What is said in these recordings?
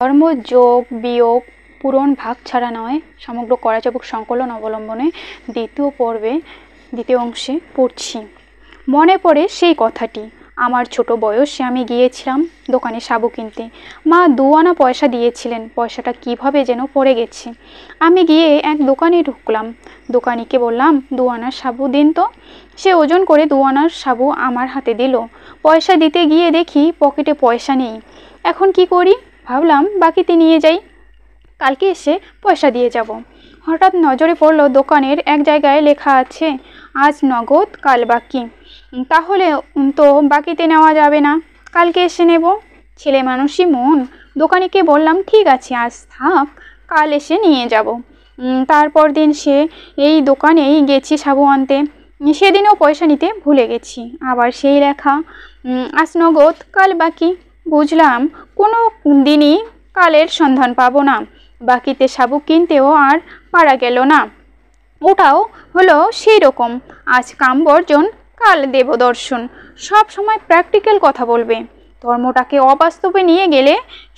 ধর্ম যোগ বিয়োগ পূরণ ভাগ ছাড়া নয় সমগ্র করাচাবুক সংকলন অবলম্বনে দ্বিতীয় পর্বে দ্বিতীয় অংশে পড়ছি। মনে পড়ে সেই কথাটি, আমার ছোট বয়সে আমি গিয়েছিলাম দোকানে সাবু কিনতে। মা 2 আনা পয়সা দিয়েছিলেন, পয়সাটা কিভাবে যেন পড়ে গেছে। আমি গিয়ে এক দোকানে ঢুকলাম। দোকানিকে বললাম 2 আনার সাবু দিন তো। সে ওজন করে 2 আনার সাবু আমার হাতে দিল। পয়সা দিতে গিয়ে দেখি পকেটে পয়সা নেই। এখন কি করি ভাবলাম বাকিতে নিয়ে যাই, কালকে এসে পয়সা দিয়ে যাব। হঠাৎ নজরে পড়ল দোকানের এক জায়গায় লেখা আছে আজ নগদ কাল বাকি। তাহলে তো বাকিতে নেওয়া যাবে না, কালকে এসে নেব। ছেলে মানুষই মন, দোকানিকে বললাম ঠিক আছে আজ থাক, কাল এসে নিয়ে যাব। তারপর দিন সে এই দোকানেই গেছি সাবু আনতে। সেদিনও পয়সা নিতে ভুলে গেছি। আবার সেই লেখা আজ নগদ কাল বাকি। বুঝলাম কোনো দিনই কালের সন্ধান পাবো না। বাকিতে সাবু কিনতেও আর পারা গেল না। ওটাও হলো সেই রকম, আজ কাম বর্জন কাল দেব দর্শন। সব সময় প্র্যাকটিক্যাল কথা বলবে। ধর্মটাকে অবাস্তবে নিয়ে গেলে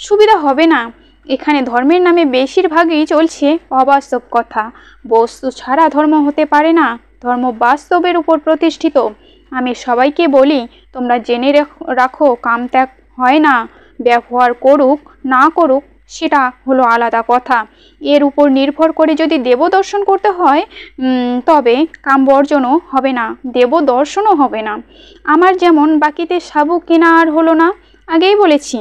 সুবিধা হবে না। এখানে ধর্মের নামে বেশিরভাগই চলছে অবাস্তব কথা। বস্তু ছাড়া ধর্ম হতে পারে না, ধর্ম বাস্তবের উপর প্রতিষ্ঠিত। আমি সবাইকে বলি তোমরা জেনে রাখো কাম ত্যাগ হয় না। ব্যবহার করুক না করুক সেটা হলো আলাদা কথা। এর উপর নির্ভর করে যদি দেব দর্শন করতে হয় তবে কাম বর্জনও হবে না, দেব দর্শনও হবে না। আমার যেমন বাকিতে সাবু কেনা আর হলো না। আগেই বলেছি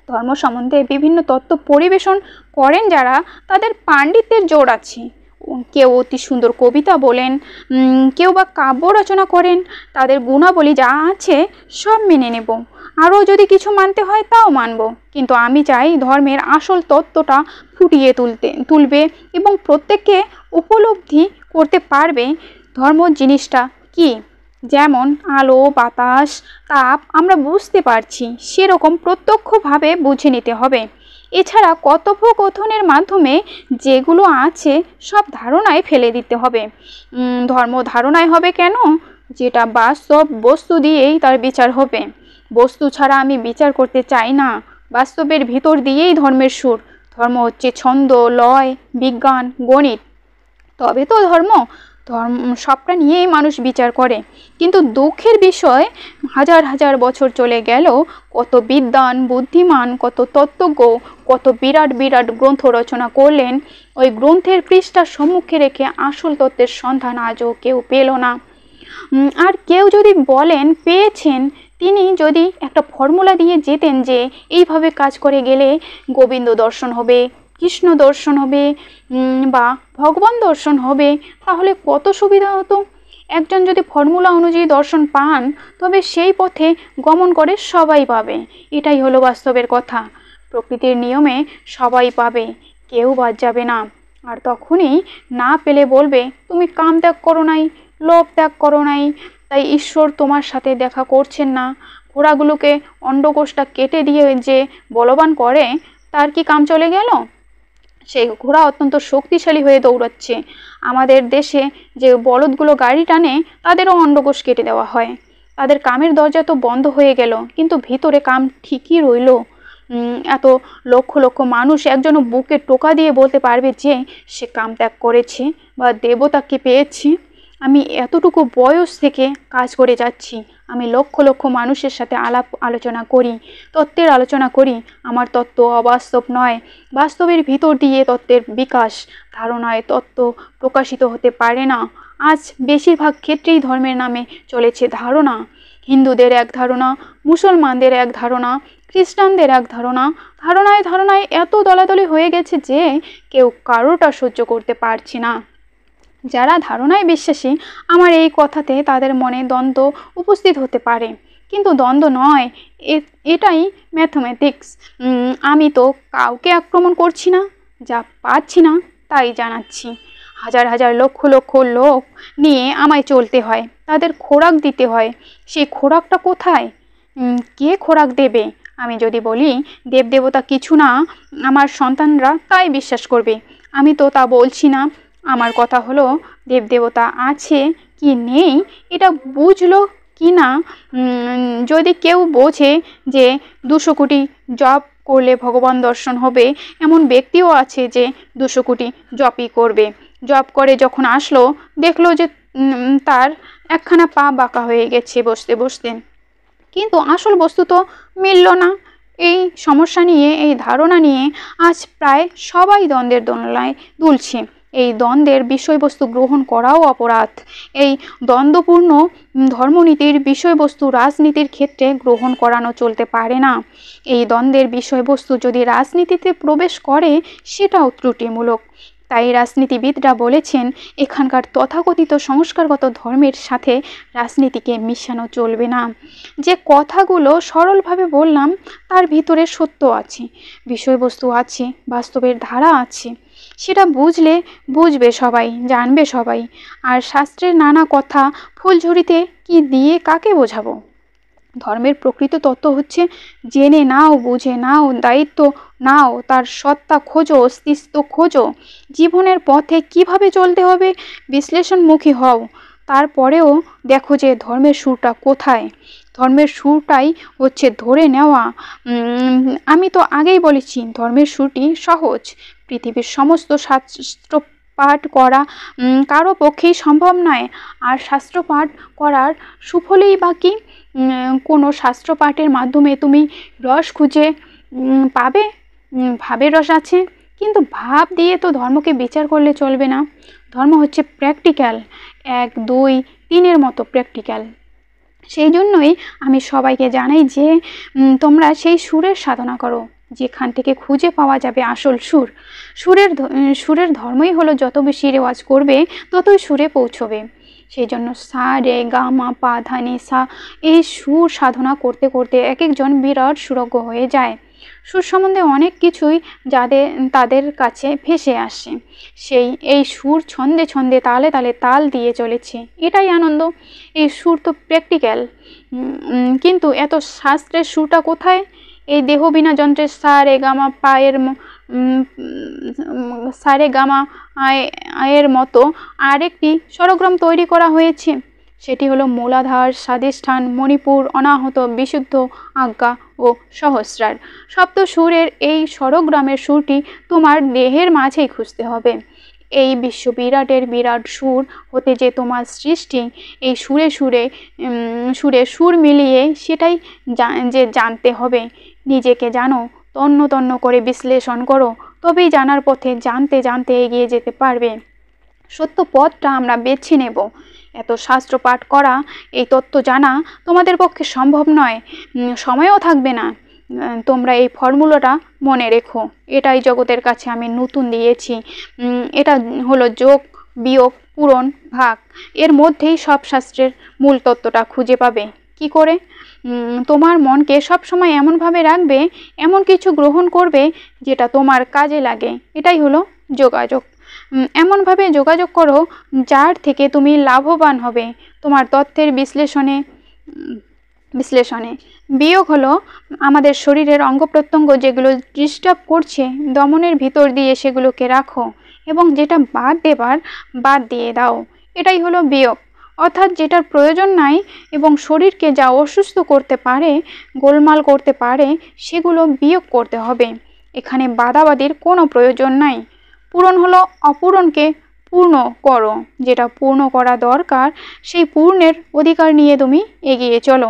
ধর্ম সম্বন্ধে বিভিন্ন তত্ত্ব পরিবেশন করেন যারা, তাদের পাণ্ডিত্যের জোর আছে। কেউ অতি সুন্দর কবিতা বলেন, কেউ বা কাব্য রচনা করেন। তাদের গুণাবলী যা আছে সব মেনে নেব, আরও যদি কিছু মানতে হয় তাও মানব। কিন্তু আমি চাই ধর্মের আসল তত্ত্বটা ফুটিয়ে তুলবে এবং প্রত্যেককে উপলব্ধি করতে পারবে ধর্ম জিনিসটা কি। যেমন আলো বাতাস তাপ আমরা বুঝতে পারছি, সেরকম প্রত্যক্ষভাবে বুঝে নিতে হবে। এছাড়া কথোপকথনের মাধ্যমে যেগুলো আছে সব ধারণায় ফেলে দিতে হবে। ধর্ম ধারণায় হবে কেন? যেটা বাস্তব বস্তু দিয়েই তার বিচার হবে। বস্তু ছাড়া আমি বিচার করতে চাই না। বাস্তবের ভিতর দিয়েই ধর্মের সুর। ধর্ম হচ্ছে ছন্দ লয় বিজ্ঞান গণিত, তবে তো ধর্ম সবটা নিয়েই মানুষ বিচার করে। কিন্তু দুঃখের বিষয় হাজার হাজার বছর চলে গেল, কত বিদ্বান বুদ্ধিমান কত তত্ত্বজ্ঞ কত বিরাট বিরাট গ্রন্থ রচনা করলেন। ওই গ্রন্থের পৃষ্ঠা সম্মুখে রেখে আসল তত্ত্বের সন্ধান আজও কেউ পেল না। আর কেউ যদি বলেন পেয়েছেন, তিনি যদি একটা ফর্মুলা দিয়ে যেতেন যে এইভাবে কাজ করে গেলে গোবিন্দ দর্শন হবে, কৃষ্ণ দর্শন হবে বা ভগবান দর্শন হবে, তাহলে কত সুবিধা হতো। একজন যদি ফর্মুলা অনুযায়ী দর্শন পান তবে সেই পথে গমন করে সবাই পাবে। এটাই হলো বাস্তবের কথা। প্রকৃতির নিয়মে সবাই পাবে, কেউ বাদ যাবে না। আর তখনই না পেলে বলবে তুমি কাম ত্যাগ করো নাই, লোভ ত্যাগ করো নাই, তাই ঈশ্বর তোমার সাথে দেখা করছেন না। ঘোড়াগুলোকে অন্ডকোষটা কেটে দিয়ে যে বলবান করে তার কি কাম চলে গেল? সেই ঘোড়া অত্যন্ত শক্তিশালী হয়ে দৌড়াচ্ছে। আমাদের দেশে যে বলদগুলো গাড়ি টানে তাদেরও অন্ডকোষ কেটে দেওয়া হয়। তাদের কামের দরজা তো বন্ধ হয়ে গেল, কিন্তু ভিতরে কাম ঠিকই রইল। এত লক্ষ লক্ষ মানুষ একজনও বুকে টোকা দিয়ে বলতে পারবে যে সে কাম ত্যাগ করেছে বা দেবতাকে পেয়েছে। আমি এতটুকু বয়স থেকে কাজ করে যাচ্ছি, আমি লক্ষ লক্ষ মানুষের সাথে আলাপ আলোচনা করি, তত্ত্বের আলোচনা করি। আমার তত্ত্ব অবাস্তব নয়, বাস্তবের ভিতর দিয়ে তত্ত্বের বিকাশ। ধারণায় তত্ত্ব প্রকাশিত হতে পারে না। আজ বেশিরভাগ ক্ষেত্রেই ধর্মের নামে চলেছে ধারণা। হিন্দুদের এক ধারণা, মুসলমানদের এক ধারণা, খ্রিস্টানদের এক ধারণা। ধারণায় ধারণায় এত দলাদলি হয়ে গেছে যে কেউ কারোটা সহ্য করতে পারছে না। যারা ধারণায় বিশ্বাসী, আমার এই কথাতে তাদের মনে দ্বন্দ্ব উপস্থিত হতে পারে, কিন্তু দ্বন্দ্ব নয়, এটাই ম্যাথমেটিক্স। আমি তো কাউকে আক্রমণ করছি না, যা পাচ্ছি না তাই জানাচ্ছি। হাজার হাজার লক্ষ লক্ষ লোক নিয়ে আমায় চলতে হয়, তাদের খোরাক দিতে হয়। সেই খোরাকটা কোথায়? কে খোরাক দেবে? আমি যদি বলি দেবদেবতা কিছু না, আমার সন্তানরা তাই বিশ্বাস করবে। আমি তো তা বলছি না। আমার কথা হলো দেবদেবতা আছে কি নেই এটা বুঝলো কি না। যদি কেউ বোঝে যে 200 কোটি জপ করলে ভগবান দর্শন হবে, এমন ব্যক্তিও আছে যে 200 কোটি জপই করবে। জপ করে যখন আসলো, দেখলো যে তার একখানা পা বাঁকা হয়ে গেছে বসতে বসতে, কিন্তু আসল বস্তু তো মিলল না। এই সমস্যা নিয়ে, এই ধারণা নিয়ে আজ প্রায় সবাই দ্বন্দ্বের দোলনায় দুলছে। এই দ্বন্দ্বের বিষয়বস্তু গ্রহণ করাও অপরাধ। এই দ্বন্দ্বপূর্ণ ধর্মনীতির বিষয়বস্তু রাজনীতির ক্ষেত্রে গ্রহণ করানো চলতে পারে না। এই দ্বন্দ্বের বিষয়বস্তু যদি রাজনীতিতে প্রবেশ করে, সেটাও ত্রুটিমূলক। তাই রাজনীতিবিদরা বলেছেন, এখানকার তথাকথিত সংস্কারগত ধর্মের সাথে রাজনীতিকে মিশানো চলবে না। যে কথাগুলো সরলভাবে বললাম, তার ভিতরে সত্য আছে, বিষয়বস্তু আছে, বাস্তবের ধারা আছে। সেটা বুঝবে সবাই, জানবে সবাই। আর শাস্ত্রের নানা কথা ফুলঝুরিতে কি দিয়ে কাকে বোঝাবো? ধর্মের প্রকৃত তত্ত্ব হচ্ছে জেনে নাও, বুঝে নাও, দায়িত্ব নাও, তার সত্তা খোঁজো, অস্তিত্ব খোঁজো, জীবনের পথে কিভাবে চলতে হবে বিশ্লেষণমুখী হও। তারপরেও দেখো যে ধর্মের সুরটা কোথায়। ধর্মের সুরটাই হচ্ছে ধরে নেওয়া। আমি তো আগেই বলেছি, ধর্মের সুরটি সহজ। পৃথিবীর সমস্ত শাস্ত্র পাঠ করা কারো পক্ষেই সম্ভব নয়। আর শাস্ত্র পাঠ করার সুফলেই বা কি? কোনো শাস্ত্র পাঠের মাধ্যমে তুমি রস খুঁজে পাবে, ভাবের রস আছে, কিন্তু ভাব দিয়ে তো ধর্মকে বিচার করলে চলবে না। ধর্ম হচ্ছে প্র্যাকটিক্যাল, 1, 2, 3 মতো প্র্যাকটিক্যাল। সেই জন্যই আমি সবাইকে জানাই যে তোমরা সেই সুরের সাধনা করো, যেখান থেকে খুঁজে পাওয়া যাবে আসল সুর। সুরের ধর্মই হলো যত বেশি রেওয়াজ করবে ততই সুরে পৌঁছবে। সেই জন্য সা, রে, গা, মা, পা, ধা, নি, সা, এই সুর সাধনা করতে করতে এক একজন বিরাট সুরজ্ঞ হয়ে যায়। সুর সম্বন্ধে অনেক কিছুই তাদের কাছে ভেসে আসে। এই সুর ছন্দে ছন্দে, তালে তালে তাল দিয়ে চলেছে, এটাই আনন্দ। এই সুর তো প্র্যাকটিক্যাল, কিন্তু এত শাস্ত্রের সুরটা কোথায়? এই দেহ বিনা যন্ত্রের সা, রে, গা, মা, পা এর সা, রে, গা, মা, এর মতো আরেকটি স্বরগ্রাম তৈরি করা হয়েছে। সেটি হলো মূলাধার, স্বাধিষ্ঠান, মণিপুর, অনাহত, বিশুদ্ধ, আজ্ঞা ও সহস্রার। সপ্ত সুরের এই স্বরগ্রামের সুরটি তোমার দেহের মাঝেই খুঁজতে হবে। এই বিশ্ব বিরাটের বিরাট সুর হতে যে তোমার সৃষ্টি, এই সুরে সুর মিলিয়ে সেটাই জানতে হবে। নিজেকে জানো, তন্ন তন্ন করে বিশ্লেষণ করো, তবেই জানার পথে জানতে জানতে এগিয়ে যেতে পারবে। সত্য পথটা আমরা বেছে নেব। এত শাস্ত্র পাঠ করা, এই তত্ত্ব জানা তোমাদের পক্ষে সম্ভব নয়, সময়ও থাকবে না। তোমরা এই ফর্মুলাটা মনে রেখো। এটাই জগতের কাছে আমি নতুন দিয়েছি। এটা হলো যোগ, বিয়োগ, পূরণ, ভাগ। এর মধ্যেই সব শাস্ত্রের মূল তত্ত্বটা খুঁজে পাবে। কি করে? তোমার মনকে সবসময় এমনভাবে রাখবে, এমন কিছু গ্রহণ করবে যেটা তোমার কাজে লাগে। এটাই হলো যোগাযোগ। এমনভাবে যোগাযোগ করো যার থেকে তুমি লাভবান হবে। তোমার তথ্যের বিশ্লেষণে বিয়োগ হলো আমাদের শরীরের অঙ্গ প্রত্যঙ্গ যেগুলো ডিস্টার্ব করছে, দমনের ভিতর দিয়ে সেগুলোকে রাখো, এবং যেটা বাদ দিয়ে দাও। এটাই হলো বিয়োগ। অর্থাৎ যেটার প্রয়োজন নাই এবং শরীরকে যা অসুস্থ করতে পারে, গোলমাল করতে পারে, সেগুলো বিয়োগ করতে হবে। এখানে বাদাবাদির কোনো প্রয়োজন নাই। পূরণ হলো অপূরণকে পূর্ণ করো। যেটা পূর্ণ করা দরকার, সেই পূর্ণের অধিকার নিয়ে তুমি এগিয়ে চলো।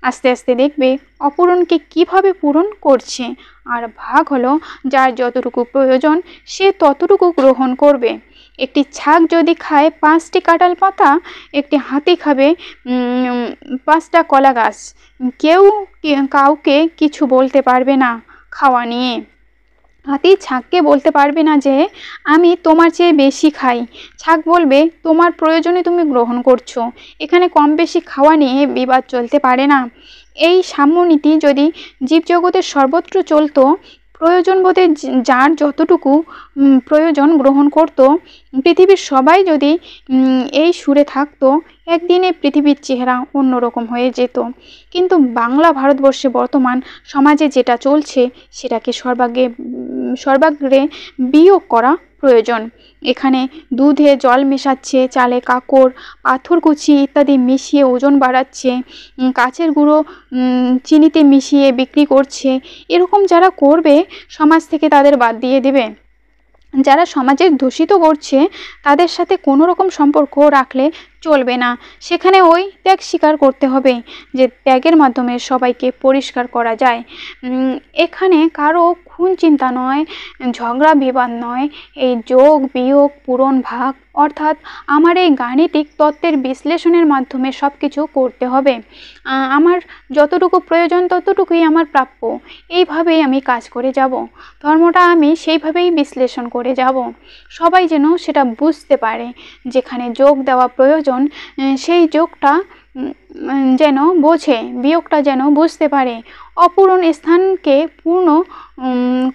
আস্তে আস্তে দেখবে অপূরণকে কিভাবে পূরণ করছে। আর ভাগ হলো যার যতটুকু প্রয়োজন সে ততটুকু গ্রহণ করবে। একটি ছাগ যদি খায় 5টি কাঁঠাল পাতা, একটি হাতি খাবে 5টা কলা গাছ। কেউ কাউকে কিছু বলতে পারবে না খাওয়া নিয়ে। হাতি ছাগকে বলতে পারবে না যে আমি তোমার চেয়ে বেশি খাই। ছাগ বলবে তোমার প্রয়োজনে তুমি গ্রহণ করছো। এখানে কম বেশি খাওয়া নিয়ে বিবাদ চলতে পারে না। এই সাম্যনীতি যদি জীবজগতের সর্বত্র চলতো, প্রয়োজন বোধে যার যতটুকু প্রয়োজন গ্রহণ করত, পৃথিবীর সবাই যদি এই সুরে থাকতো, একদিনে পৃথিবীর চেহারা অন্যরকম হয়ে যেত। কিন্তু বাংলা ভারতবর্ষে বর্তমান সমাজে যেটা চলছে সেটাকে সর্বাগ্রে বিয়োগ করা প্রয়োজন। এখানে দুধে জল মেশাচ্ছে, চালে কাকড়, পাথরকুচি ইত্যাদি মিশিয়ে ওজন বাড়াচ্ছে, কাচের গুঁড়ো চিনিতে মিশিয়ে বিক্রি করছে। এরকম যারা করবে সমাজ থেকে তাদের বাদ দিয়ে দেবে। যারা সমাজের দূষিত করছে তাদের সাথে কোনো রকম সম্পর্ক রাখলে চলবে না। সেখানে ওই ত্যাগ স্বীকার করতে হবে যে ত্যাগের মাধ্যমে সবাইকে পরিষ্কার করা যায়। এখানে কারো খুন চিন্তা নয়, ঝগড়া বিবাদ নয়, এই যোগ বিয়োগ পূরণ ভাগ অর্থাৎ আমার এই গাণিতিক তত্ত্বের বিশ্লেষণের মাধ্যমে সব কিছু করতে হবে। আমার যতটুকু প্রয়োজন ততটুকুই আমার প্রাপ্য, এইভাবেই আমি কাজ করে যাব। ধর্মটা আমি সেইভাবেই বিশ্লেষণ করে যাব। সবাই যেন সেটা বুঝতে পারে। যেখানে যোগ দেওয়া প্রয়োজন সেই যোগটা যেন বোঝে, বিয়োগটা যেন বুঝতে পারে। অপূরণ স্থানকে পূর্ণ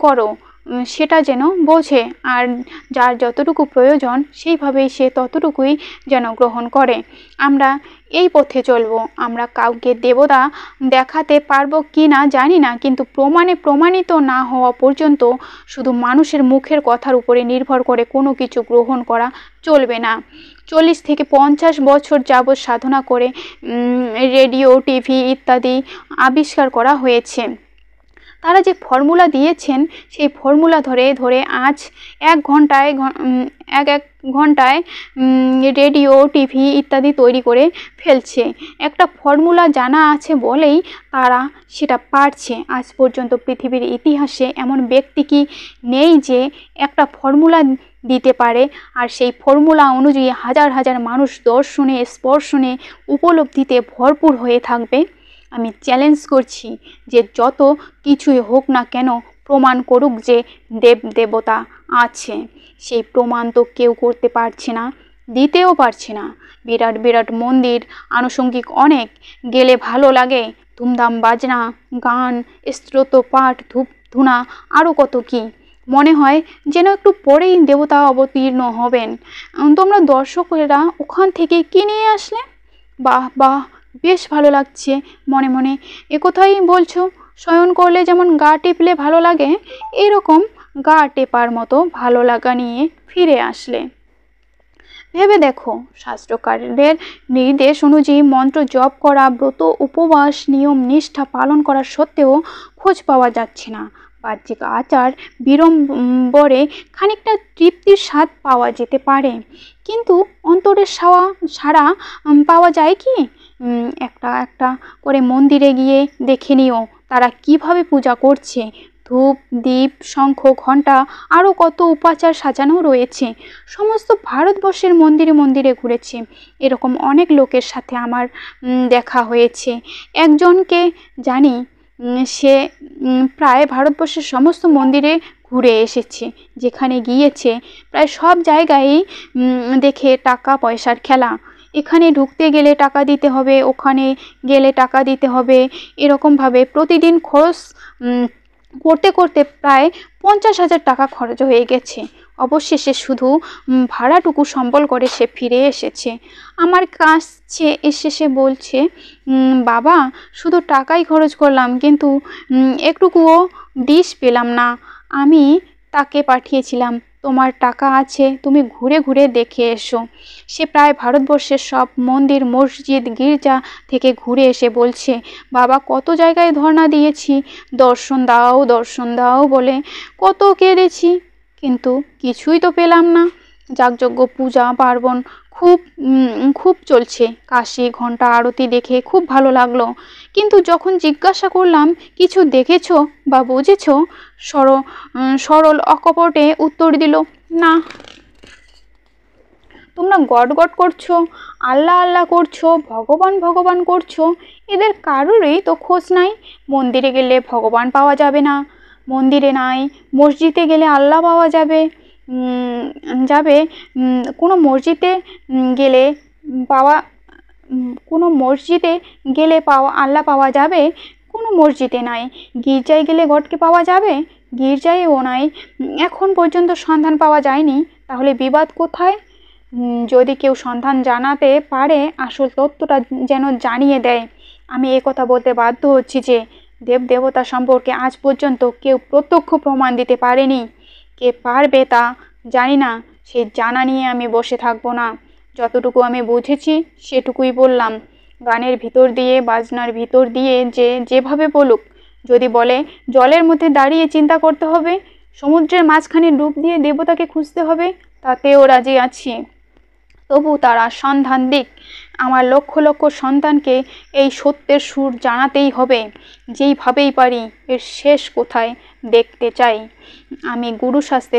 করো সেটা যেন বোঝে, আর যার যতটুকু প্রয়োজন সেইভাবেই সে ততটুকুই যেন গ্রহণ করে। আমরা এই পথে চলবো। আমরা কাউকে দেবতা দেখাতে পারবো কি না জানি না, কিন্তু প্রমাণিত না হওয়া পর্যন্ত শুধু মানুষের মুখের কথার উপরে নির্ভর করে কোনো কিছু গ্রহণ করা চলবে না। 40 থেকে 50 বছর যাবৎ সাধনা করে রেডিও, টিভি ইত্যাদি আবিষ্কার করা হয়েছে। তারা যে ফর্মুলা দিয়েছেন সেই ফর্মুলা ধরে ধরে আজ এক ঘন্টায় রেডিও, টিভি ইত্যাদি তৈরি করে ফেলছে। একটা ফর্মুলা জানা আছে বলেই তারা সেটা পারছে। আজ পর্যন্ত পৃথিবীর ইতিহাসে এমন ব্যক্তি কি নেই যে একটা ফর্মুলা দিতে পারে, আর সেই ফর্মুলা অনুযায়ী হাজার হাজার মানুষ দর্শনে, স্পর্শনে, উপলব্ধিতে ভরপুর হয়ে থাকবে। আমি চ্যালেঞ্জ করছি যে যত কিছুই হোক না কেন প্রমাণ করুক যে দেবতা আছে। সেই প্রমাণ তো কেউ করতে পারছে না, দিতেও পারছে না। বিরাট বিরাট মন্দির, আনুষঙ্গিক অনেক, গেলে ভালো লাগে, ধুমধাম বাজনা, গান, স্তোত্র পাঠ, ধূপ ধুনা, আরও কত কি। মনে হয় যেন একটু পরেই দেবতা অবতীর্ণ হবেন। তোমরা দর্শকেরা ওখান থেকে কি নিয়ে আসলে? বাহ বাহ, বেশ ভালো লাগছে। মনে মনে একথাই বলছো। শয়ন করলে যেমন গা টিপলে ভালো লাগে, এরকম গা টেপার মতো ভালো লাগা নিয়ে ফিরে আসলে। ভেবে দেখো, শাস্ত্রকারদের নির্দেশ অনুযায়ী মন্ত্র জপ করা, ব্রত উপবাস নিয়ম নিষ্ঠা পালন করা সত্ত্বেও খোঁজ পাওয়া যাচ্ছে না। বাহ্যিক আচার বিড়ম্বরে খানিকটা তৃপ্তির স্বাদ পাওয়া যেতে পারে, কিন্তু অন্তরের সাড়া পাওয়া যায় কি? একটা একটা করে মন্দিরে গিয়ে দেখে নিও তারা কিভাবে পূজা করছে। ধূপ, দীপ, শঙ্খ, ঘণ্টা, আরও কত উপাচার সাজানো রয়েছে। সমস্ত ভারতবর্ষের মন্দিরে মন্দিরে ঘুরেছি। এরকম অনেক লোকের সাথে আমার দেখা হয়েছে। একজনকে জানি, সে প্রায় ভারতবর্ষের সমস্ত মন্দিরে ঘুরে এসেছে। যেখানে গিয়েছে প্রায় সব জায়গায়ই দেখে টাকা পয়সার খেলা। এখানে ঢুকতে গেলে টাকা দিতে হবে, ওখানে গেলে টাকা দিতে হবে, এরকমভাবে প্রতিদিন খরচ করতে করতে প্রায় 50,000 টাকা খরচ হয়ে গেছে। অবশেষে শুধু ভাড়াটুকু সম্বল করে সে ফিরে এসেছে। আমার কাছে এসে সে বলছে, বাবা শুধু টাকাই খরচ করলাম, কিন্তু একটুকুও ডিশ পেলাম না। আমি তাকে পাঠিয়েছিলাম, তোমার টাকা আছে, তুমি ঘুরে ঘুরে দেখে এসো। সে প্রায় ভারতবর্ষের সব মন্দির, মসজিদ, গির্জা থেকে ঘুরে এসে বলছে, বাবা কত জায়গায় ধর্ণা দিয়েছি, দর্শন দাও দর্শন দাও বলে কত কেঁদেছি, কিন্তু কিছুই তো পেলাম না। যাগযজ্ঞ, পূজা পার্বণ খুব চলছে। কাশি, ঘণ্টা, আরতি দেখে খুব ভালো লাগলো, কিন্তু যখন জিজ্ঞাসা করলাম কিছু দেখেছো বা বুঝেছো, সরল অকপটে উত্তর দিল, না। তোমরা গট গট করছো, আল্লাহ আল্লাহ করছো, ভগবান ভগবান করছো, এদের কারোরই তো খোঁজ নাই। মন্দিরে গেলে ভগবান পাওয়া যাবে না, মন্দিরে নাই, মসজিদে গেলে আল্লাহ পাওয়া যাবে। কোনো মসজিদে গেলে আল্লাহ পাওয়া যাবে, কোনো মসজিদে নাই। গির্জায় গেলে গডকে পাওয়া যাবে, গির্জায়ও নাই। এখন পর্যন্ত সন্ধান পাওয়া যায়নি, তাহলে বিবাদ কোথায়? যদি কেউ সন্ধান জানাতে পারে আসল তথ্যটা যেন জানিয়ে দেয়। আমি কথা বলতে বাধ্য হচ্ছি যে দেবতা সম্পর্কে আজ পর্যন্ত কেউ প্রত্যক্ষ প্রমাণ দিতে পারেনি। কে পারবে তা জানি না, সে জানা নিয়ে আমি বসে থাকবো না। যতটুকু আমি বুঝেছি সেটুকুই বললাম। গানের ভিতর দিয়ে, বাজনার ভিতর দিয়ে যেভাবে বলুক, যদি বলে জলের মধ্যে দাঁড়িয়ে চিন্তা করতে হবে, সমুদ্রের মাঝখানে ডুব দিয়ে দেবতাকে খুঁজতে হবে, তাতেও রাজি আছি। তবু তারা সন্ধান দিক। আমার লক্ষ লক্ষ সন্তানকে এই সত্যের সুর জানাতেই হবে, যেইভাবেই পারি। এর শেষ কোথায় দেখতে চাই। আমি গুরু সাজতে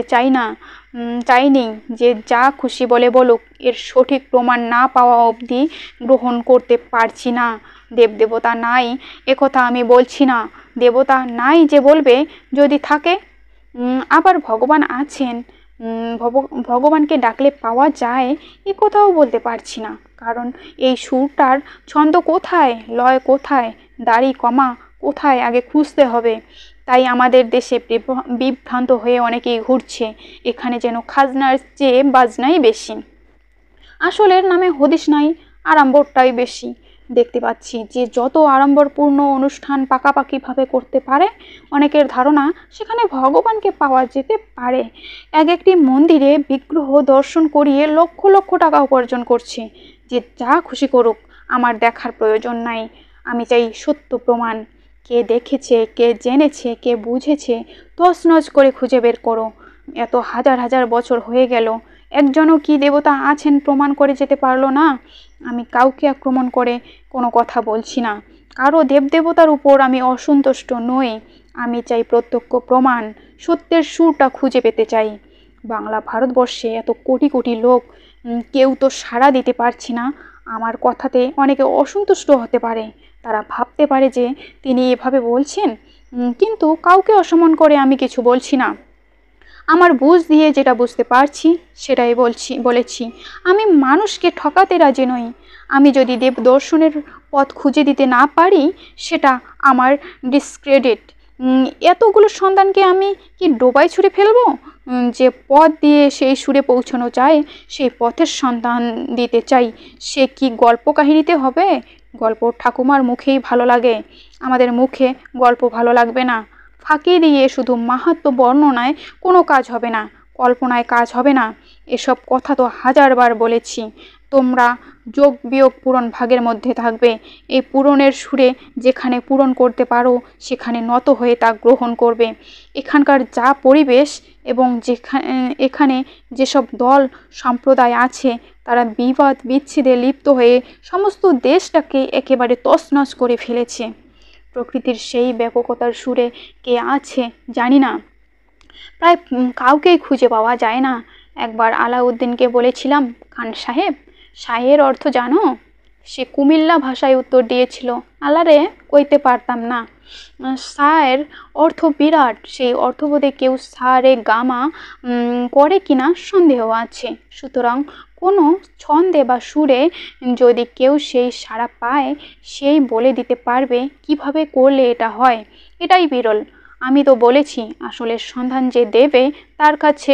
চাইনি যে যা খুশি বলে বলুক, এর সঠিক প্রমাণ না পাওয়া অবধি গ্রহণ করতে পারছি না। দেবতা নাই একথা আমি বলছি না, দেবতা নাই যে বলবে। যদি থাকে আবার ভগবান আছেন, ভগবানকে ডাকলে পাওয়া যায় এ কথাও বলতে পারছি না। কারণ এই সুরটার ছন্দ কোথায়, লয় কোথায়, দাড়ি কমা কোথায় আগে খুঁজতে হবে। তাই আমাদের দেশে বিভ্রান্ত হয়ে অনেকেই ঘুরছে। এখানে যেন খাজনার চেয়ে বাজনাই বেশি, আসলের নামে হদিস নাই, আড়ম্বরটাই বেশি। দেখতে পাচ্ছি যে যত আড়ম্বরপূর্ণ অনুষ্ঠান পাকাপাকিভাবে করতে পারে, অনেকের ধারণা সেখানে ভগবানকে পাওয়া যেতে পারে। একটি মন্দিরে বিগ্রহ দর্শন করিয়ে লক্ষ লক্ষ টাকা উপার্জন করছে। যে যা খুশি করুক, আমার দেখার প্রয়োজন নাই। আমি চাই সত্য প্রমাণ। কে দেখেছে, কে জেনেছে, কে বুঝেছে, তছনছ করে খুঁজে বের করো। এত হাজার হাজার বছর হয়ে গেল, একজনও কি দেবতা আছেন প্রমাণ করে যেতে পারলো না। আমি কাউকে আক্রমণ করে কোনো কথা বলছি না, কারো দেবতার উপর আমি অসন্তুষ্ট নই। আমি চাই প্রত্যক্ষ প্রমাণ, সত্যের সুরটা খুঁজে পেতে চাই। বাংলা ভারতবর্ষে এত কোটি কোটি লোক, কেউ তো সাড়া দিতে পারছি না। আমার কথাতে অনেকে অসন্তুষ্ট হতে পারে, তারা ভাবতে পারে যে তিনি এভাবে বলছেন, কিন্তু কাউকে অসম্মান করে আমি কিছু বলছি না। আমার বুঝ দিয়ে যেটা বুঝতে পারছি সেটাই বলেছি। আমি মানুষকে ঠকাতে রাজি নই। আমি যদি দেব দর্শনের পথ খুঁজে দিতে না পারি, সেটা আমার ডিসক্রেডিট। এতগুলো সন্তানকে আমি কি ডোবায় ছুঁড়ে ফেলবো? যে পথ দিয়ে সেই সুরে পৌঁছানো যায়, সেই পথের সন্ধান দিতে চাই। সে কি গল্প কাহিনীতে হবে? গল্প ঠাকুমার মুখেই ভালো লাগে, আমাদের মুখে গল্প ভালো লাগবে না। ফাঁকি দিয়ে শুধু মাহাত্ম্য বর্ণনায় কোনো কাজ হবে না, কল্পনায় কাজ হবে না। এসব কথা তো হাজারবার বলেছি। তোমরা যোগ বিয়োগ পূরণ ভাগের মধ্যে থাকবে। এই পূরণের সুরে যেখানে পূরণ করতে পারো, সেখানে নত হয়ে তা গ্রহণ করবে। এখানকার যা পরিবেশ এবং এখানে যেসব দল সম্প্রদায় আছে, তারা বিবাদ বিচ্ছেদে লিপ্ত হয়ে সমস্ত দেশটাকে একেবারে তছনছ করে ফেলেছে। প্রকৃতির সেই ব্যাপকতার সুরে কে আছে জানি না, প্রায় কাউকেই খুঁজে পাওয়া যায় না। একবার আলাউদ্দিনকে বলেছিলাম, খান সাহেব, শাহের অর্থ জানো? সে কুমিল্লা ভাষায় উত্তর দিয়েছিল, আলারে কইতে পারতাম না। শায়ের অর্থ বিরাট, সেই অর্থবোধে কেউ সারে গামা করে কিনা সন্দেহ আছে। সুতরাং কোনো ছন্দে বা সুরে যদি কেউ সেই সাড়া পায়, সেই বলে দিতে পারবে কিভাবে করলে এটা হয়। এটাই বিরল। আমি তো বলেছি, আসলে সন্ধান যে দেবে তার কাছে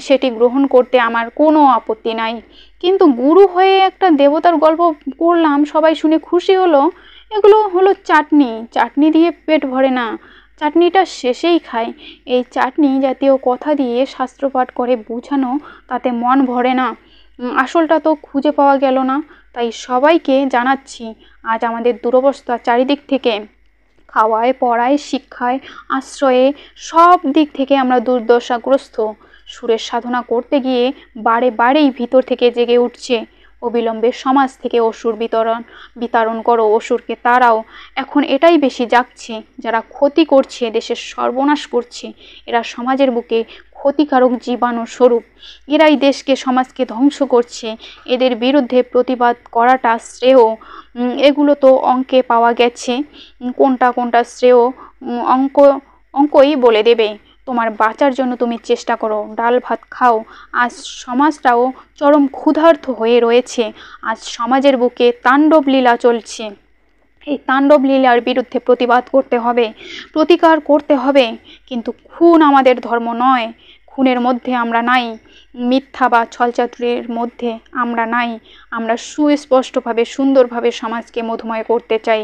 সেটি গ্রহণ করতে আমার কোনো আপত্তি নাই। কিন্তু গুরু হয়ে একটা দেবতার গল্প করলাম, সবাই শুনে খুশি হলো। এগুলো হলো চাটনি দিয়ে পেট ভরে না, চাটনিটা শেষেই খায়। এই চাটনি জাতীয় কথা দিয়ে শাস্ত্রপাঠ করে বোঝানো, তাতে মন ভরে না। আসলটা তো খুঁজে পাওয়া গেল না। তাই সবাইকে জানাচ্ছি, আজ আমাদের দুরবস্থা চারিদিক থেকে। খাওয়ায়, পড়ায়, শিক্ষায়, আশ্রয়ে, সব দিক থেকে আমরা দুর্দশাগ্রস্ত। সুরের সাধনা করতে গিয়ে বারেই ভিতর থেকে জেগে উঠছে, অবিলম্বে সমাজ থেকে অসুর বিতাড়ন করো, অসুরকে তাড়াও। এখন এটাই বেশি জাগছে। যারা ক্ষতি করছে, দেশের সর্বনাশ করছে, এরা সমাজের বুকে ক্ষতিকারক জীবাণু স্বরূপ। এরাই দেশকে, সমাজকে ধ্বংস করছে। এদের বিরুদ্ধে প্রতিবাদ করাটা শ্রেয়। এগুলো তো অঙ্কে পাওয়া গেছে, কোনটা শ্রেয় অঙ্কই বলে দেবে। তোমার বাঁচার জন্য তুমি চেষ্টা করো, ডাল ভাত খাও। আজ সমাজটাও চরম ক্ষুধার্ত হয়ে রয়েছে। আজ সমাজের বুকে তাণ্ডব লীলা চলছে। এই তাণ্ডব লীলার বিরুদ্ধে প্রতিবাদ করতে হবে, প্রতিকার করতে হবে। কিন্তু খুন আমাদের ধর্ম নয়, খুনের মধ্যে আমরা নাই, মিথ্যা বা ছলচাতুরির মধ্যে আমরা নাই। আমরা সুস্পষ্টভাবে সুন্দরভাবে সমাজকে মধুময় করতে চাই।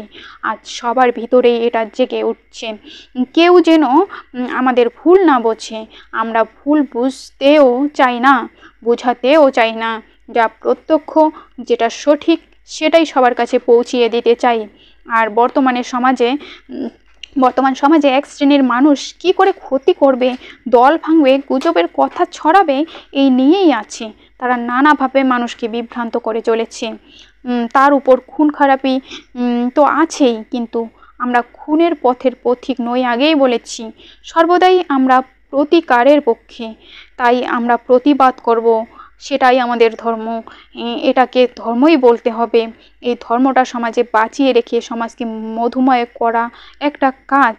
আজ সবার ভিতরেই এটা জেগে উঠছে। কেউ যেন আমাদের ভুল না বোঝে। আমরা ভুল বুঝতেও চাই না, বোঝাতেও চাই না। যা প্রত্যক্ষ, যেটা সঠিক, সেটাই সবার কাছে পৌঁছিয়ে দিতে চাই। আর বর্তমান সমাজে এক শ্রেণীর মানুষ কি করে ক্ষতি করবে, দল ভাঙবে, গুজবের কথা ছড়াবে, এই নিয়েই আছে। তারা নানাভাবে মানুষকে বিভ্রান্ত করে চলেছে। তার উপর খুন খারাপি তো আছেই, কিন্তু আমরা খুনের পথের পথিক নই, আগেই বলেছি। সর্বদাই আমরা প্রতিকারের পক্ষে, তাই আমরা প্রতিবাদ করব। সেটাই আমাদের ধর্ম, এটাকে ধর্মই বলতে হবে। এই ধর্মটা সমাজে বাঁচিয়ে রেখে সমাজকে মধুময় করা একটা কাজ।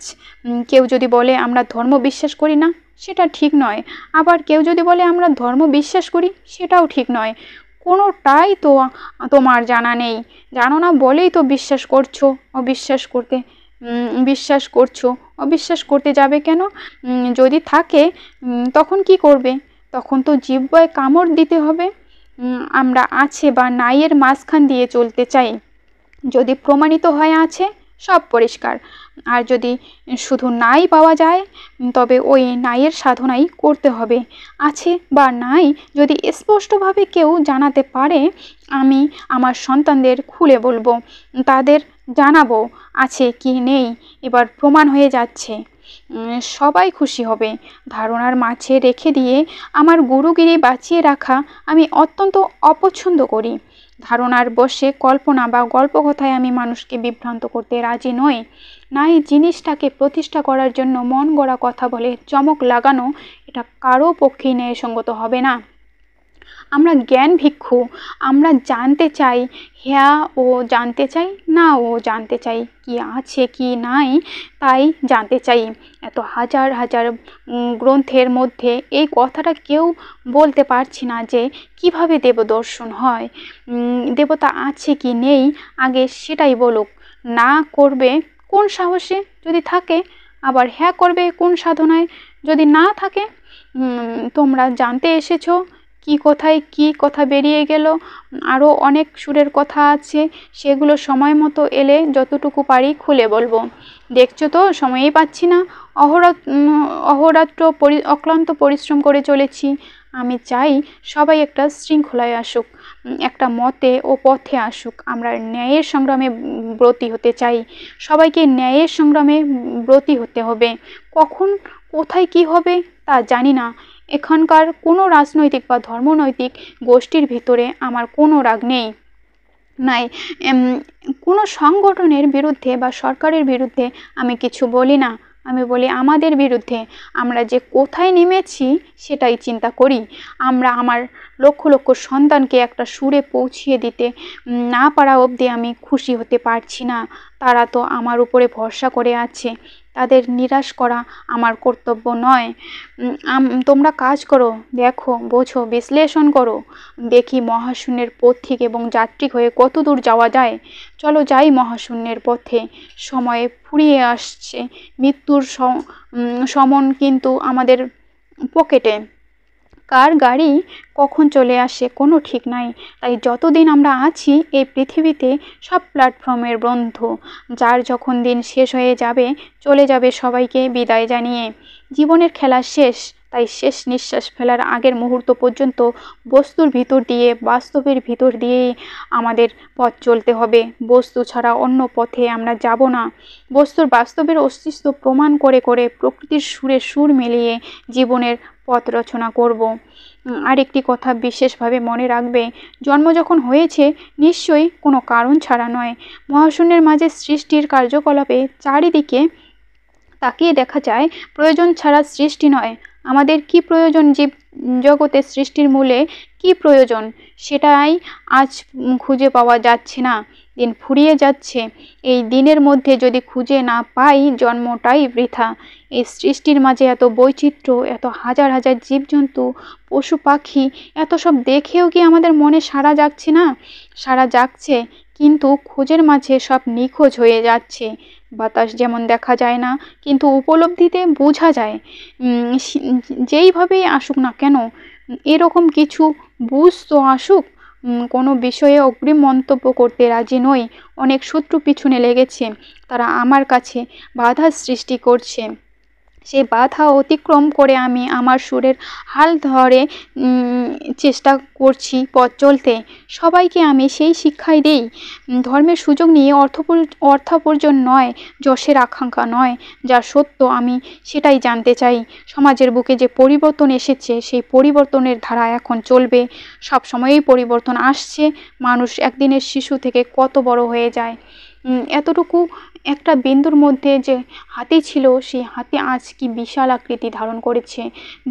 কেউ যদি বলে আমরা ধর্ম বিশ্বাস করি না, সেটা ঠিক নয়। আবার কেউ যদি বলে আমরা ধর্ম বিশ্বাস করি, সেটাও ঠিক নয়। কোনোটাই তো তোমার জানা নেই, জানো না বলেই তো বিশ্বাস করছো। অবিশ্বাস করতে যাবে কেন? যদি থাকে তখন কি করবে? তখন তো জিহ্বায় কামড় দিতে হবে। আমরা আছে বা নাইয়ের মাঝখান দিয়ে চলতে চাই। যদি প্রমাণিত হয় আছে, সব পরিষ্কার। আর যদি শুধু নাই পাওয়া যায়, তবে ওই নাইয়ের সাধনাই করতে হবে। আছে বা নাই যদি স্পষ্টভাবে কেউ জানাতে পারে, আমি আমার সন্তানদের খুলে বলবো, তাদের জানাবো আছে কি নেই। এবার প্রমাণ হয়ে যাচ্ছে, সবাই খুশি হবে। ধারণার মাঝে রেখে দিয়ে আমার গুরুগিরি বাঁচিয়ে রাখা আমি অত্যন্ত অপছন্দ করি। ধারণার বশে কল্পনা বা গল্পকথায় আমি মানুষকে বিভ্রান্ত করতে রাজি নই। নাই জিনিসটাকে প্রতিষ্ঠা করার জন্য মন গড়া কথা বলে চমক লাগানো, এটা কারো পক্ষেই ন্যায়সঙ্গত হবে না। আমরা জ্ঞান ভিক্ষু। আমরা জানতে চাই, হ্যাঁ ও জানতে চাই, না ও জানতে চাই, কি আছে কি নাই তাই জানতে চাই। এত হাজার হাজার গ্রন্থের মধ্যে এই কথাটা কেউ বলতে পারছি না যে কিভাবে দেবদর্শন হয়। দেবতা আছে কি নেই আগে সেটাই বলুক। না করবে কোন সাহসে যদি থাকে, আবার হ্যাঁ করবে কোন সাধনায় যদি না থাকে। তোমরা জানতে এসেছো কি কোথায় কি কথা বেরিয়ে গেল। আরও অনেক সুরের কথা আছে, সেগুলো সময় মতো এলে যতটুকু পারি খুলে বলবো। দেখছো তো সময়ই পাচ্ছি না। অহোরাত্র অক্লান্ত পরিশ্রম করে চলেছি। আমি চাই সবাই একটা শৃঙ্খলায় আসুক, একটা মতে ও পথে আসুক। আমরা ন্যায়ের সংগ্রামে ব্রতী হতে চাই। সবাইকে ন্যায়ের সংগ্রামে ব্রতী হতে হবে। কখন কোথায় কি হবে তা জানি না। এখানকার কোনো রাজনৈতিক বা ধর্মনৈতিক গোষ্ঠীর ভিতরে আমার কোনো রাগ নেই। কোনো সংগঠনের বিরুদ্ধে বা সরকারের বিরুদ্ধে আমি কিছু বলি না। আমি বলি আমাদের বিরুদ্ধে। আমরা যে কোথায় নেমেছি সেটাই চিন্তা করি। আমরা আমার লক্ষ লক্ষ সন্তানকে একটা সুরে পৌঁছিয়ে দিতে না পারা অবধি আমি খুশি হতে পারছি না। তারা তো আমার উপরে ভরসা করে আছে। তাদের নিরাশ করা আমার কর্তব্য নয়। তোমরা কাজ করো, দেখো, বোঝো, বিশ্লেষণ করো। দেখি মহাশূন্যের পথিক এবং যাত্রিক হয়ে কত দূর যাওয়া যায়। চলো যাই মহাশূন্যের পথে। সময় ফুরিয়ে আসছে। মৃত্যুর সমন কিন্তু আমাদের পকেটে। কার গাড়ি কখন চলে আসে কোনো ঠিক নাই। তাই যতদিন আমরা আছি এই পৃথিবীতে সব প্ল্যাটফর্মের বন্ধু। যার যখন দিন শেষ হয়ে যাবে, চলে যাবে সবাইকে বিদায় জানিয়ে। জীবনের খেলা শেষ, তাই শেষ নিঃশ্বাস ফেলার আগের মুহূর্ত পর্যন্ত বস্তুর ভিতর দিয়ে, বাস্তবের ভিতর দিয়েই আমাদের পথ চলতে হবে। বস্তু ছাড়া অন্য পথে আমরা যাব না। বস্তুর বাস্তবের অস্তিত্ব প্রমাণ করে করে প্রকৃতির সুরে সুর মিলিয়ে জীবনের পথ রচনা করব। আরেকটি কথা বিশেষভাবে মনে রাখবে, জন্ম যখন হয়েছে নিশ্চয়ই কোনো কারণ ছাড়া নয়। মহাশূন্যের মাঝে সৃষ্টির কার্যকলাপে চারিদিকে তাকিয়ে দেখা যায় প্রয়োজন ছাড়া সৃষ্টি নয়। আমাদের কি প্রয়োজন, জীব জগতের সৃষ্টির মূলে কি প্রয়োজন, সেটাই আজ খুঁজে পাওয়া যাচ্ছে না। দিন ফুরিয়ে যাচ্ছে। এই দিনের মধ্যে যদি খুঁজে না পাই, জন্মটাই বৃথা। এই সৃষ্টির মাঝে এত বৈচিত্র্য, এত হাজার হাজার জীবজন্তু, পশু পাখি, এত সব দেখেও কি আমাদের মনে সাড়া জাগছে না? সাড়া জাগছে, কিন্তু খোঁজের মাঝে সব নিখোঁজ হয়ে যাচ্ছে। বাতাস যেমন দেখা যায় না, কিন্তু উপলব্ধিতে বোঝা যায়। যেইভাবেই আসুক না কেন, এরকম কিছু বুঝ তো আসুক। কোনো বিষয়ে অগ্রিম মন্তব্য করতে রাজি নই। অনেক শত্রু পিছনে লেগেছে, তারা আমার কাছে বাধার সৃষ্টি করছে। সেই বাধা অতিক্রম করে আমি আমার সুরের হাল ধরে চেষ্টা করছি পথ চলতে। সবাইকে আমি সেই শিক্ষাই দিই। ধর্মের সুযোগ নিয়ে অর্থার্জন নয়, যশের আকাঙ্ক্ষা নয়, যা সত্য আমি সেটাই জানতে চাই। সমাজের বুকে যে পরিবর্তন এসেছে, সেই পরিবর্তনের ধারা এখন চলবে। সব সময়ই পরিবর্তন আসছে। মানুষ একদিনের শিশু থেকে কত বড় হয়ে যায়। এতটুকু একটা বিন্দুর মধ্যে যে হাতি ছিল, সেই হাতি আজ কি বিশাল আকৃতি ধারণ করেছে।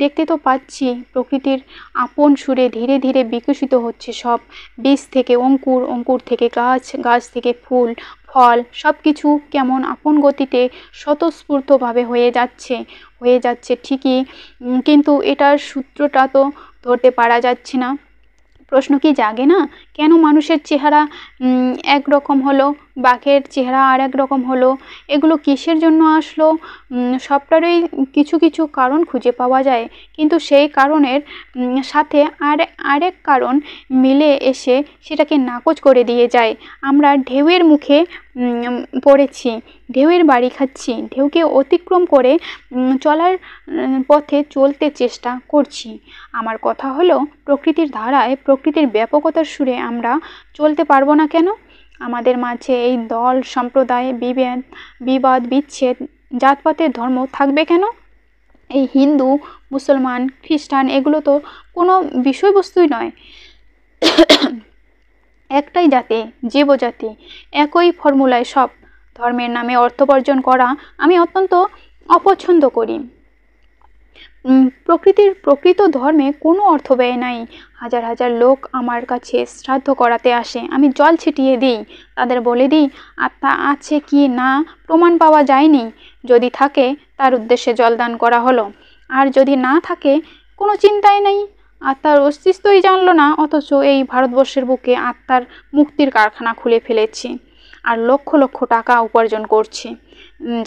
দেখতে তো পাচ্ছি প্রকৃতির আপন সুরে ধীরে ধীরে বিকশিত হচ্ছে সব। বীজ থেকে অঙ্কুর, অঙ্কুর থেকে গাছ, গাছ থেকে ফুল ফল, সব কিছু কেমন আপন গতিতে স্বতঃস্ফূর্তভাবে হয়ে যাচ্ছে ঠিকই, কিন্তু এটার সূত্রটা তো ধরতে পারা যাচ্ছে না। প্রশ্ন কি জাগে না, কেন মানুষের চেহারা একরকম হলো, বাঘের চেহারা আর এক রকম হলো? এগুলো কিসের জন্য আসলো? সবটারই কিছু কিছু কারণ খুঁজে পাওয়া যায়, কিন্তু সেই কারণের সাথে আরেক কারণ মিলে এসে সেটাকে নাকচ করে দিয়ে যায়। আমরা ঢেউয়ের মুখে পড়েছি, ঢেউয়ের বাড়ি খাচ্ছি, ঢেউকে অতিক্রম করে চলার পথে চলতে চেষ্টা করছি। আমার কথা হলো, প্রকৃতির ধারায়, প্রকৃতির ব্যাপকতার সুরে আমরা চলতে পারবো না কেন? আমাদের মাঝে এই দল সম্প্রদায়, বিবাদ বিচ্ছেদ, জাতপাতের ধর্ম থাকবে কেন? এই হিন্দু, মুসলমান, খ্রিস্টান এগুলো তো কোনো বিষয়বস্তুই নয়। একটাই জাতি, জীবজাতি, একই ফর্মুলায় সব। ধর্মের নামে অর্থোপার্জন করা আমি অত্যন্ত অপছন্দ করি। প্রকৃত ধর্মে কোনো অর্থ ব্যয় নাই। হাজার হাজার লোক আমার কাছে শ্রাদ্ধ করাতে আসে, আমি জল ছিটিয়ে দিই, তাদের বলে দিই আত্মা আছে কি না প্রমাণ পাওয়া যায়নি। যদি থাকে তার উদ্দেশ্যে জলদান করা হলো, আর যদি না থাকে কোনো চিন্তাই নেই। আত্মার অস্তিত্বই জানলো না, অথচ এই ভারতবর্ষের বুকে আত্মার মুক্তির কারখানা খুলে ফেলেছি, আর লক্ষ লক্ষ টাকা উপার্জন করছি।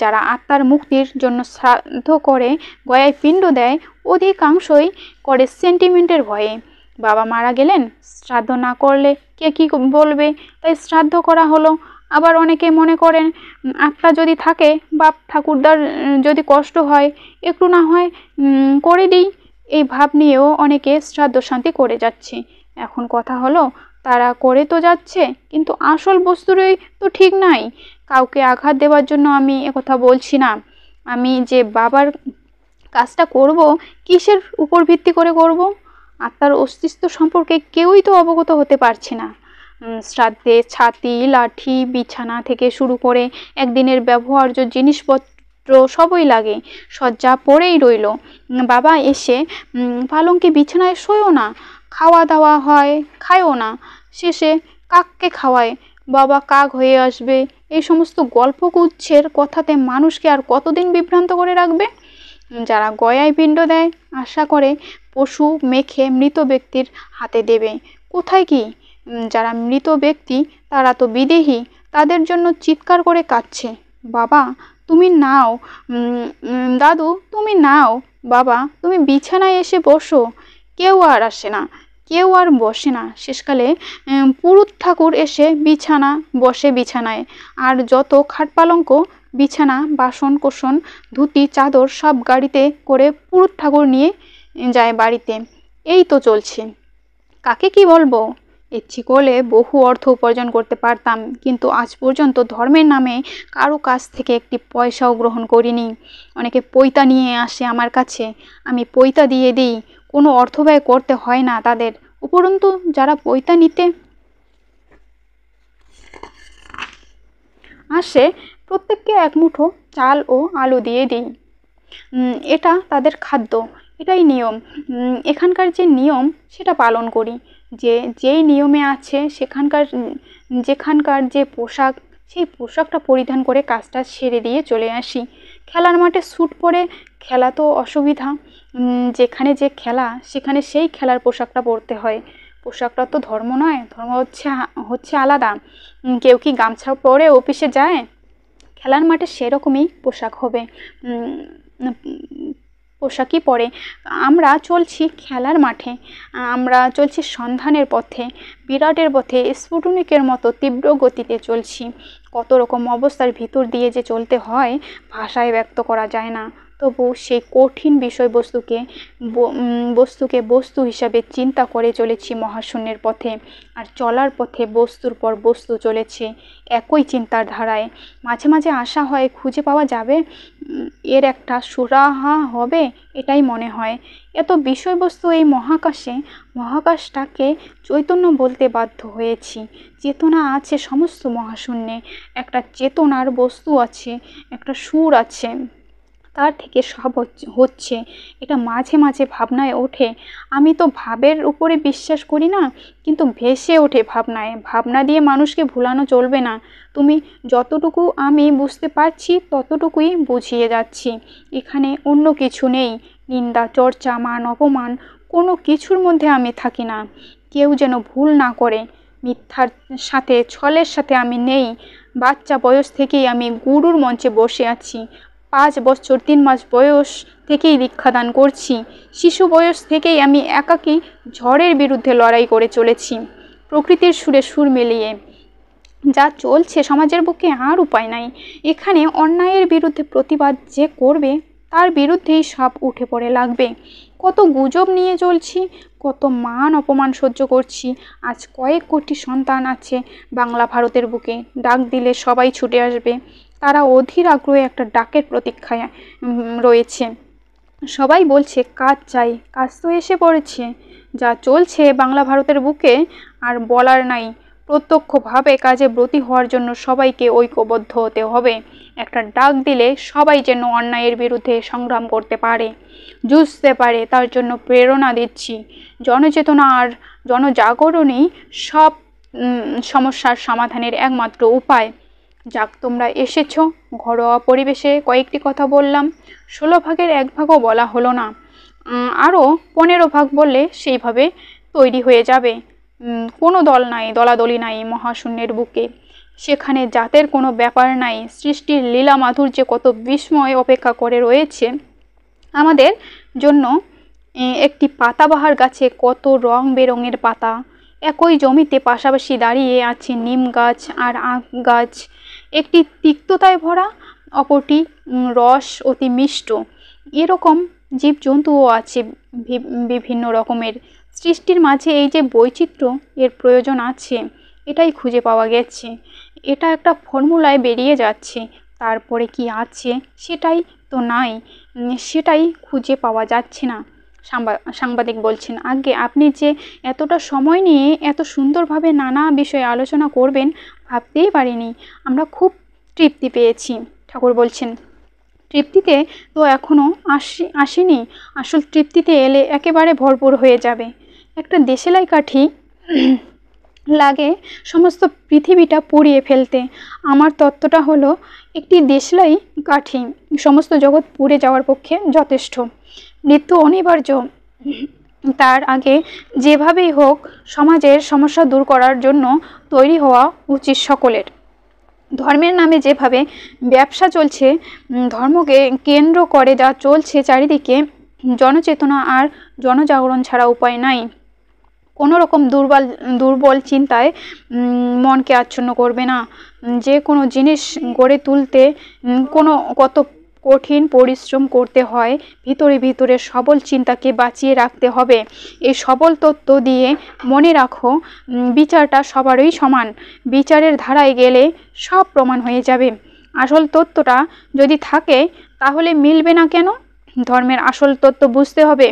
যারা আত্মার মুক্তির জন্য শ্রাদ্ধ করে, গয়ায় পিণ্ড দেয়, অধিকাংশই করে সেন্টিমেন্টের ভয়ে। বাবা মারা গেলেন, শ্রাদ্ধ না করলে কে কী বলবে, তাই শ্রাদ্ধ করা হলো। আবার অনেকে মনে করেন আত্মা যদি থাকে, বাপ ঠাকুরদার যদি কষ্ট হয়, একটু না হয় করে দিই, এই ভাব নিয়েও অনেকে শ্রাদ্ধ শান্তি করে যাচ্ছে। এখন কথা হলো, তারা করে তো যাচ্ছে, কিন্তু আসল বস্তুরই তো ঠিক নাই। কাউকে আঘাত দেওয়ার জন্য আমি একথা বলছি না। আমি যে বাবার কাজটা করব, কিসের উপর ভিত্তি করে করব? আত্মার অস্তিত্ব সম্পর্কে কেউই তো অবগত হতে পারছে না। শ্রাদ্ধে ছাতি, লাঠি, বিছানা থেকে শুরু করে একদিনের ব্যবহার্য জিনিসপত্র সবই লাগে। শয্যা পড়েই রইল, বাবা এসে পালঙ্কে বিছানায় শোয়ও না, খাওয়া দাওয়া হয়, খায়ও না, শেষে কাককে খাওয়ায়, বাবা কাক হয়ে আসবে। এই সমস্ত গল্পগুচ্ছের কথাতে মানুষকে আর কতদিন বিভ্রান্ত করে রাখবে? যারা গয়ায় পিণ্ড দেয়, আশা করে পশু মেখে মৃত ব্যক্তির হাতে দেবে। কোথায় কি? যারা মৃত ব্যক্তি তারা তো বিদেহী, তাদের জন্য চিৎকার করে কাঁদছে, বাবা তুমি নাও, দাদু তুমি নাও, বাবা তুমি বিছানায় এসে বসো। কেউ আর আসে না, কেউ আর বসে না। শেষকালে পুরুত ঠাকুর এসে বসে বিছানায়, আর যত খাট পালঙ্ক, বিছানা, বাসন কোসন, ধুতি চাদর সব গাড়িতে করে পুরুত ঠাকুর নিয়ে যায় বাড়িতে। এই তো চলছে। কাকে কি বলবো? ইচ্ছে করলে বহু অর্থ উপার্জন করতে পারতাম, কিন্তু আজ পর্যন্ত ধর্মের নামে কারো কাছ থেকে একটি পয়সাও গ্রহণ করিনি। অনেকে পৈতা নিয়ে আসে আমার কাছে, আমি পৈতা দিয়ে দিই, কোনো অর্থ ব্যয় করতে হয় না তাদের। উপরন্তু যারা পৈতা নিতে আসে, প্রত্যেককে এক মুঠো চাল ও আলু দিয়ে দিই। এটা তাদের খাদ্য, এটাই নিয়ম। এখানকার যে নিয়ম সেটা পালন করি। যেই নিয়মে আছে যেখানকার যে পোশাক, সেই পোশাকটা পরিধান করে কাজটা সেরে দিয়ে চলে আসি। খেলার মাঠে স্যুট পরে খেলা তো অসুবিধা, যেখানে যে খেলা সেখানে সেই খেলার পোশাকটা পরতে হয়। পোশাকটা তো ধর্ম নয়, ধর্ম হচ্ছে আলাদা। কেউ কি গামছা পরে অফিসে যায়? খেলার মাঠে সেরকমই পোশাক হবে, পোশাকই পরে। আমরা চলছি খেলার মাঠে, আমরা চলছি সন্ধানের পথে, বিরাটের পথে স্ফুটনিকের মতো তীব্র গতিতে চলছি। কত রকম অবস্থার ভিতর দিয়ে যে চলতে হয় ভাষায় ব্যক্ত করা যায় না। তবু সেই কঠিন বিষয়বস্তুকে বস্তু হিসাবে চিন্তা করে চলেছি মহাশূন্যের পথে। আর চলার পথে বস্তুর পর বস্তু চলেছে একই চিন্তার ধারায়। মাঝে মাঝে আশা হয় খুঁজে পাওয়া যাবে এর একটা সুরাহা হবে, এটাই মনে হয়। এত বিষয়বস্তু এই মহাকাশে, মহাকাশটাকে চৈতন্য বলতে বাধ্য হয়েছি। চেতনা আছে সমস্ত মহাশূন্যে, একটা চেতনার বস্তু আছে, একটা সুর আছে, তার থেকে সব হচ্ছে। এটা মাঝে মাঝে ভাবনায় ওঠে। আমি তো ভাবের উপরে বিশ্বাস করি না, কিন্তু ভেসে ওঠে ভাবনায়। ভাবনা দিয়ে মানুষকে ভুলানো চলবে না। তুমি যতটুকু আমি বুঝতে পারছি ততটুকুই বুঝিয়ে যাচ্ছি। এখানে অন্য কিছু নেই। নিন্দা, চর্চা, মান, অপমান কোনো কিছুর মধ্যে আমি থাকি না। কেউ যেন ভুল না করে। মিথ্যার সাথে, ছলের সাথে আমি নেই। বাচ্চা বয়স থেকেই আমি গুরুর মঞ্চে বসে আছি। 5 বছর 3 মাস বয়স থেকেই দীক্ষাদান করছি। শিশু বয়স থেকেই আমি একাকী ঝড়ের বিরুদ্ধে লড়াই করে চলেছি, প্রকৃতির সুরে সুর মিলিয়ে। যা চলছে সমাজের বুকে আর উপায় নাই। এখানে অন্যায়ের বিরুদ্ধে প্রতিবাদ যে করবে তার বিরুদ্ধেই সব উঠে পড়ে লাগবে। কত গুজব নিয়ে চলছি, কত মান অপমান সহ্য করছি। আজ কয়েক কোটি সন্তান আছে বাংলা ভারতের বুকে। ডাক দিলে সবাই ছুটে আসবে। তারা অধীর আগ্রহে একটা ডাকের প্রতীক্ষায় রয়েছে। সবাই বলছে কাজ চাই, কাজ তো এসে পড়েছে। যা চলছে বাংলা ভারতের বুকে আর বলার নাই। প্রত্যক্ষভাবে কাজে ব্রতী হওয়ার জন্য সবাইকে ঐক্যবদ্ধ হতে হবে। একটা ডাক দিলে সবাই যেন অন্যায়ের বিরুদ্ধে সংগ্রাম করতে পারে, যুঝতে পারে, তার জন্য প্রেরণা দিচ্ছি। জনচেতনা আর জনজাগরণই সব সমস্যার সমাধানের একমাত্র উপায়। যাক, তোমরা এসেছো। ঘরোয়া পরিবেশে কয়েকটি কথা বললাম, 16 ভাগের 1 ভাগও বলা হলো না। আরও 15 ভাগ বললে সেইভাবে তৈরি হয়ে যাবে। কোনো দল নাই, দলাদলি নাই মহাশূন্যের বুকে। সেখানে জাতের কোনো ব্যাপার নাই। সৃষ্টির লীলা মাধুর্যে কত বিস্ময় অপেক্ষা করে রয়েছে আমাদের জন্য। একটি পাতাবাহার গাছে কত রং বেরঙের পাতা। একই জমিতে পাশাপাশি দাঁড়িয়ে আছে নিম গাছ আর আখ গাছ। একটি তিক্ততায় ভরা, অপরটি রস অতি মিষ্ট। এরকম জীবজন্তুও আছে বিভিন্ন রকমের। সৃষ্টির মাঝে এই যে বৈচিত্র্য, এর প্রয়োজন আছে, এটাই খুঁজে পাওয়া গেছে। এটা একটা ফর্মুলায় বেরিয়ে যাচ্ছে। তারপরে কি আছে সেটাই তো নাই, সেটাই খুঁজে পাওয়া যাচ্ছে না। সাংবাদিক বলছেন, আগে আপনি যে এতটা সময় নিয়ে এত সুন্দরভাবে নানা বিষয়ে আলোচনা করবেন ভাবতেই পারিনি। আমরা খুব তৃপ্তি পেয়েছি। ঠাকুর বলছেন, তৃপ্তিতে তো এখনও আসেনি। আসল তৃপ্তিতে এলে একেবারে ভরপুর হয়ে যাবে। একটা দেশলাই কাঠি লাগে সমস্ত পৃথিবীটা পুড়িয়ে ফেলতে। আমার তত্ত্বটা হলো, একটি দেশলাই কাঠি সমস্ত জগৎ পুড়ে যাওয়ার পক্ষে যথেষ্ট। মৃত্যু অনিবার্য। তার আগে যেভাবেই হোক সমাজের সমস্যা দূর করার জন্য তৈরি হওয়া উচিত সকলের। ধর্মের নামে যেভাবে ব্যবসা চলছে, ধর্মকে কেন্দ্র করে যা চলছে চারিদিকে, জনচেতনা আর জনজাগরণ ছাড়া উপায় নাই। কোনো রকম দুর্বল চিন্তায় মনকে আচ্ছন্ন করবে না। যে কোনো জিনিস গড়ে তুলতে কত কঠিন পরিশ্রম করতে হয়। ভিতরে ভিতরে সবল চিন্তাকে বাঁচিয়ে রাখতে হবে। এই সবল তত্ত্ব দিয়ে মনে রাখো, বিচারটা সবারই সমান। বিচারের ধারায় গেলে সব প্রমাণ হয়ে যাবে। আসল তত্ত্বটা যদি থাকে তাহলে মিলবে না কেন? ধর্মের আসল তত্ত্ব বুঝতে হবে।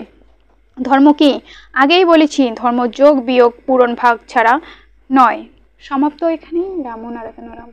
ধর্ম কি? আগেই বলেছি, ধর্ম যোগ বিয়োগ পূরণ ভাগ ছাড়া নয়। সমাপ্ত এখানেই। রাম নারায়ণ রাম।